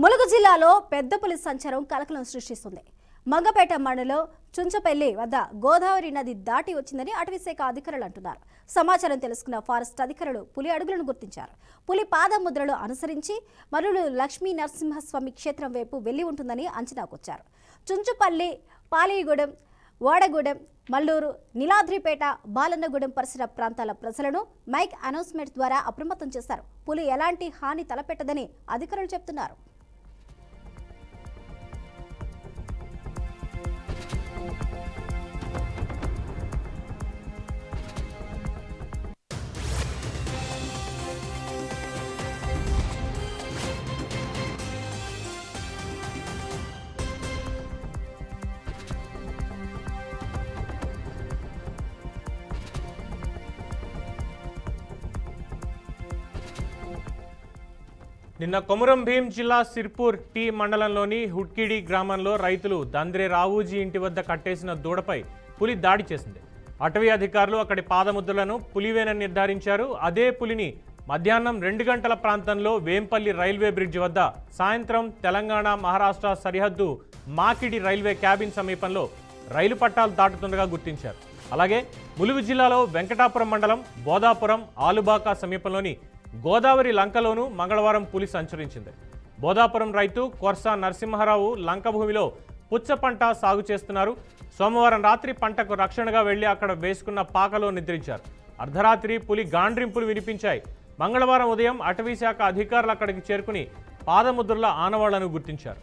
ములుగు జిల్లాలో పెద్ద పులి సంచారం కలకలం సృష్టిస్తుంది. మంగపేట మండలం చుంచపల్లి వద్ద గోదావరి నది దాటి వచ్చిందని అటవీశాఖ అధికారులు అంటున్నారు. సమాచారం తెలుసుకున్న ఫారెస్ట్ అధికారులు పులి అడుగులను గుర్తించారు. పులి పాదముద్రలు అనుసరించి మరులు లక్ష్మీ నరసింహస్వామి క్షేత్రం వైపు వెళ్లి ఉంటుందని అంచనాకొచ్చారు. చుంచుపల్లి, పాలిగూడెం, ఓడగూడెం, మల్లూరు, నీలాద్రిపేట, బాలన్నగూడెం పరిసర ప్రాంతాల ప్రజలను మైక్ అనౌన్స్మెంట్ ద్వారా అప్రమత్తం చేశారు. పులి ఎలాంటి హాని తలపెట్టదని అధికారులు చెబుతున్నారు. నిన్న కొమురం భీం జిల్లా సిర్పూర్ టీ మండలంలోని హుడ్కిడి గ్రామంలో రైతులు దంద్రే రావూజీ ఇంటి వద్ద కట్టేసిన దూడపై పులి దాడి చేసింది. అటవీ అధికారులు అక్కడి పాదముద్రలను పులివేనని నిర్ధారించారు. అదే పులిని మధ్యాహ్నం 2 గంటల ప్రాంతంలో వేంపల్లి రైల్వే బ్రిడ్జ్ వద్ద, సాయంత్రం తెలంగాణ మహారాష్ట్ర సరిహద్దు మాకిడి రైల్వే క్యాబిన్ సమీపంలో రైలు పట్టాలు దాటుతుండగా గుర్తించారు. అలాగే ములుగు జిల్లాలో వెంకటాపురం మండలం బోధాపురం ఆలుబాక సమీపంలోని గోదావరి లంకలోనూ మంగళవారం పులి సంచరించింది. బోధాపురం రైతు కొర్సా నరసింహారావు లంక భూమిలో పుచ్చ పంట సాగు చేస్తున్నారు. సోమవారం రాత్రి పంటకు రక్షణగా వెళ్లి అక్కడ వేసుకున్న పాకలో నిద్రించారు. అర్ధరాత్రి పులి గాండ్రింపులు వినిపించాయి. మంగళవారం ఉదయం అటవీశాఖ అధికారులు అక్కడికి చేరుకుని పాదముద్రల ఆనవాళ్లను గుర్తించారు.